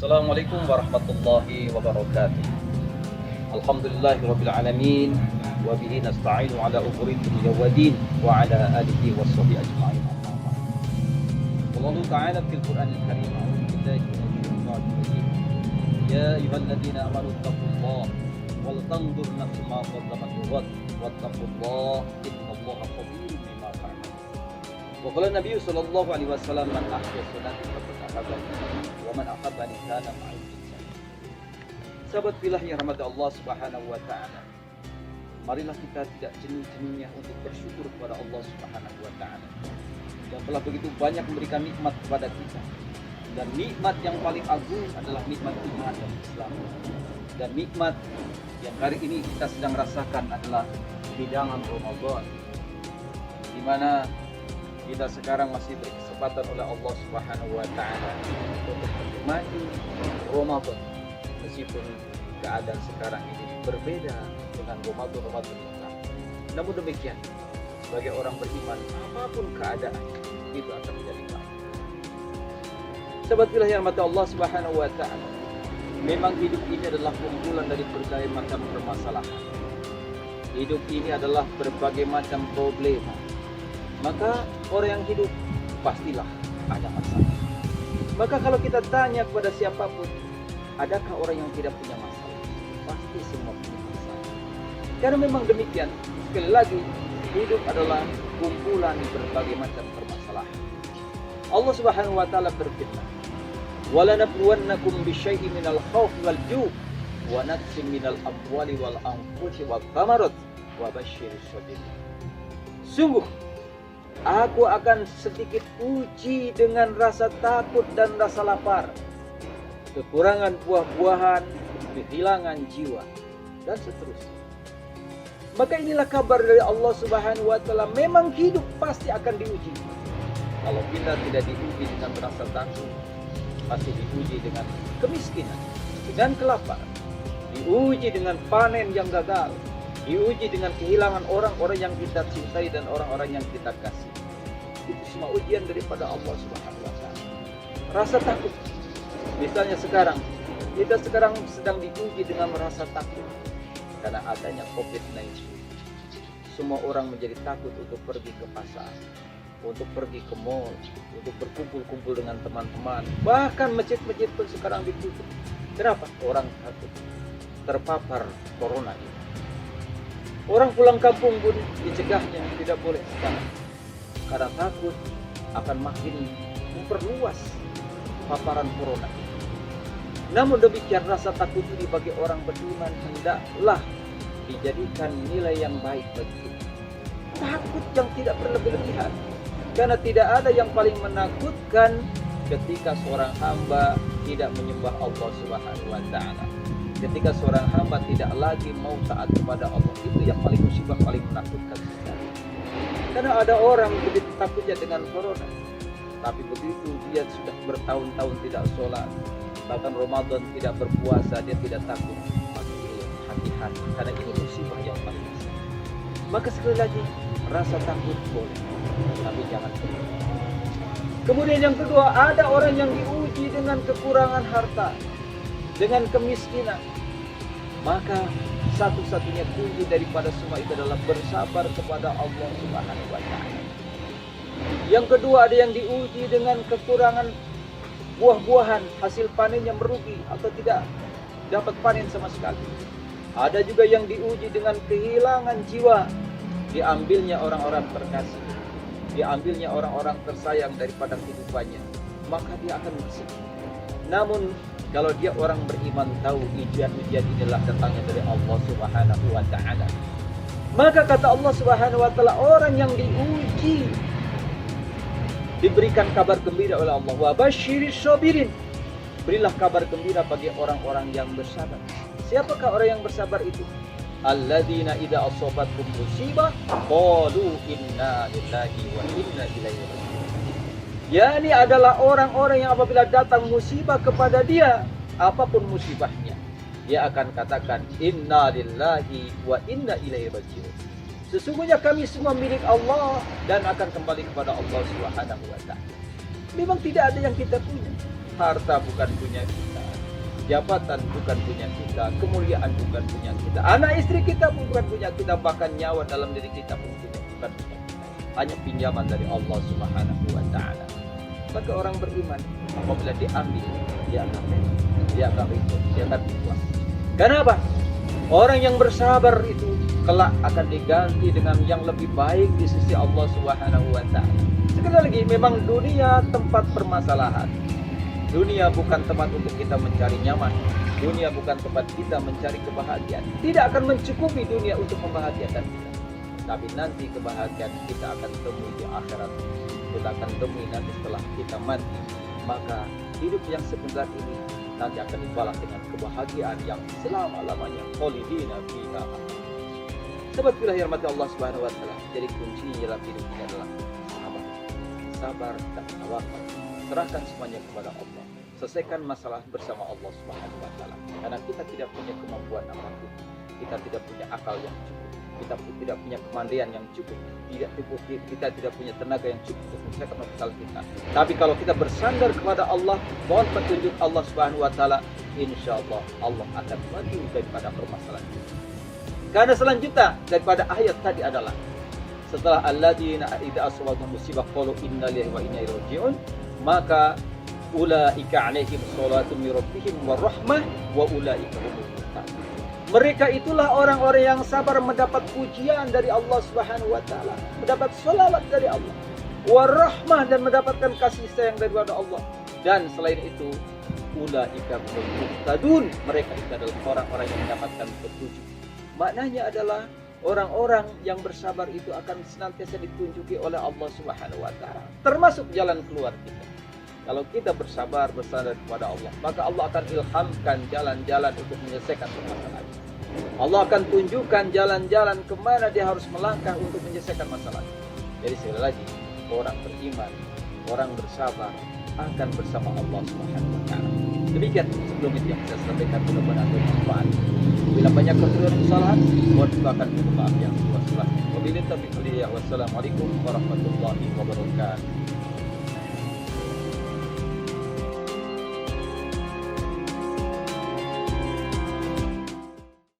Assalamualaikum warahmatullahi wabarakatuh. Alhamdulillahirabbil alamin wa bihi nasta'inu ala umuri dunya waddin wa ala alihi washabihi ajma'in. Allah Ta'ala fil Qur'anil Karim a'udzu billahi minasyaitonir rajim. Ya ayyuhalladzina amanu taqullaha wal tanzur nafsum ma qaddamat lighad wattaqullaha innallaha khabirun bima ta'malun. Wa qala Nabi sallallahu alaihi wasallam man ahya sunnati faqad ahabani wa man ahabbani kana ma'i. Sahabat fillah yang rahmat Allah Subhanahu wa taala. Marilah kita tidak jenuh-jenuhnya untuk bersyukur kepada Allah Subhanahu wa taala yang telah begitu banyak memberikan nikmat kepada kita. Dan nikmat yang paling agung adalah nikmat iman dan Islam. Dan nikmat yang hari ini kita sedang rasakan adalah hidangan Ramadan, di mana kita sekarang masih berkesempatan oleh Allah Subhanahu wa taala untuk menikmati Ramadan. Meskipun keadaan sekarang ini berbeda dengan Ramadan yang lalu. Namun demikian, sebagai orang beriman, apapun keadaan itu akan menjadi baik. Sahabat fillah yang rahmati Allah Subhanahu wa taala. Memang hidup ini adalah kumpulan dari berbagai macam permasalahan. Hidup ini adalah berbagai macam problema. Maka orang yang hidup pastilah ada masalah. Maka kalau kita tanya kepada siapapun, adakah orang yang tidak punya masalah? Pasti semua punya masalah. Karena memang demikian, sekali lagi, hidup adalah kumpulan berbagai macam permasalahan. Allah Subhanahu wa taala berfirman, "Walanabluwannakum bisyai'in minal khaufi wal ju' wa naqsin minal amwali wal anfusi wat thamarat wa basyyiris sabirin." Sungguh, aku akan sedikit uji dengan rasa takut dan rasa lapar, kekurangan buah-buahan, kehilangan jiwa, dan seterusnya. Maka inilah kabar dari Allah Subhanahu wa taala, memang hidup pasti akan diuji. Kalau kita tidak diuji dengan rasa takut, pasti diuji dengan kemiskinan, dengan kelaparan, diuji dengan panen yang gagal, diuji dengan kehilangan orang-orang yang kita cintai dan orang-orang yang kita kasih. Itu semua ujian daripada Allah Subhanahu wa taala. Rasa takut. Misalnya sekarang, kita sekarang sedang diuji dengan merasa takut karena adanya COVID-19. Semua orang menjadi takut untuk pergi ke pasar, untuk pergi ke mall, untuk berkumpul-kumpul dengan teman-teman. Bahkan masjid-masjid pun sekarang ditutup. Kenapa? Orang takut terpapar corona ini. Orang pulang kampung pun dicegahnya, tidak boleh sekarang, karena takut akan makin memperluas paparan corona ini. Namun demikian, rasa takut ini bagi orang beriman hendaklah dijadikan nilai yang baik bagi kita. Takut yang tidak berlebih-lebihan, karena tidak ada yang paling menakutkan ketika seorang hamba tidak menyembah Allah Subhanahu wa taala. Ketika seorang hamba tidak lagi mau taat kepada Allah, itu yang paling musibah, paling menakutkan sekali. Karena ada orang begitu takutnya dengan corona, tapi begitu dia sudah bertahun-tahun tidak sholat, bahkan Ramadan tidak berpuasa, dia tidak takut. Maka hati-hati, karena ini musibah yang paling besar. Maka sekali lagi, rasa takut boleh, tapi jangan pergi. Kemudian yang kedua, ada orang yang diuji dengan kekurangan harta, dengan kemiskinan. Maka satu-satunya kunci daripada semua itu adalah bersabar kepada Allah Subhanahu wa taala. Yang kedua, ada yang diuji dengan kekurangan buah-buahan, hasil panennya merugi atau tidak dapat panen sama sekali. Ada juga yang diuji dengan kehilangan jiwa, diambilnya orang-orang terkasih, diambilnya orang-orang tersayang daripada kehidupannya, maka dia akan bersedih. Namun kalau dia orang beriman, tahu ujian-ujian inilah datangnya dari Allah Subhanahu wa taala. Maka kata Allah Subhanahu wa taala, orang yang diuji diberikan kabar gembira oleh Allah. Wa basyiris sabirin. Berilah kabar gembira bagi orang-orang yang bersabar. Siapakah orang yang bersabar itu? Alladzina idza asabatkum musibah qalu inna lillahi wa inna ilaihi raji'un. Yani adalah orang-orang yang apabila datang musibah kepada dia, apapun musibahnya, dia akan katakan inna lillahi wa inna ilaihi raji'un. Sesungguhnya kami semua milik Allah dan akan kembali kepada Allah Subhanahu wa taala. Memang tidak ada yang kita punya. Harta bukan punya kita, jabatan bukan punya kita, kemuliaan bukan punya kita, anak istri kita bukan punya kita, bahkan nyawa dalam diri kita pun bukan punya kita. Hanya pinjaman dari Allah Subhanahu wa Ta'ala. Maka orang beriman apabila diambil, dia akan rela, dia akan ribut, dia akan ikhlas. Kenapa? Orang yang bersabar itu kelak akan diganti dengan yang lebih baik di sisi Allah Subhanahu wa Ta'ala. Sekali lagi, memang dunia tempat permasalahan. Dunia bukan tempat untuk kita mencari nyaman. Dunia bukan tempat kita mencari kebahagiaan. Tidak akan mencukupi dunia untuk membahagiakan kita. Tapi nanti kebahagiaan kita akan temui di akhirat. Kita akan temui nanti setelah kita mati. Maka hidup yang sebentar ini nanti akan dibalas dengan kebahagiaan yang selama-lamanya. Khalidina fiha. Sobat fillah yang dirahmati Allah Subhanahu wa Ta'ala. Jadi kuncinya dalam hidup ini adalah sabar. Sabar dan tawakal. Serahkan semuanya kepada Allah. Selesaikan masalah bersama Allah Subhanahu wa Ta'ala. Karena kita tidak punya kemampuan apapun. Kita tidak punya akal yang cukup. Kita tidak punya kemandirian yang cukup. Kita tidak punya tenaga yang cukup untuk menyelesaikan masalah kita. Tapi kalau kita bersandar kepada Allah, mohon petunjuk Allah Subhanahu wa Ta'ala, insyaallah Allah akan maju daripada permasalahan kita. Karena selanjutnya daripada ayat tadi adalah setelah alladzina idza asabatuhum musibah qalu inna lillahi wa inna ilaihi raji'un, maka ulaika 'alaihim shalatu mir rabbihim warahmah wa ulaika humul muhtadun. Mereka itulah orang-orang yang sabar mendapat pujian dari Allah Subhanahu wa Ta'ala, mendapat salawat dari Allah, warahmah, dan mendapatkan kasih sayang daripada Allah. Dan selain itu, ulaika humul muhtadun, mereka itu adalah orang-orang yang mendapatkan petunjuk. Maknanya adalah orang-orang yang bersabar itu akan senantiasa ditunjuki oleh Allah Subhanahu wa Ta'ala, termasuk jalan keluar kita. Kalau kita bersabar, bersandar kepada Allah, maka Allah akan ilhamkan jalan-jalan untuk menyelesaikan permasalahan. Allah akan tunjukkan jalan-jalan kemana dia harus melangkah untuk menyelesaikan masalah. Jadi sekali lagi, orang beriman, orang bersabar akan bersama Allah Subhanahu wa Ta'ala. Demikian sebelum itu yang saya sampaikan, mudah-mudahan bermanfaat. Bila banyak kekurangan kesalahan, mohon doakan untuk maaf yang luas. Wabillahi taufiq wal hidayah. Wassalamualaikum warahmatullahi wabarakatuh.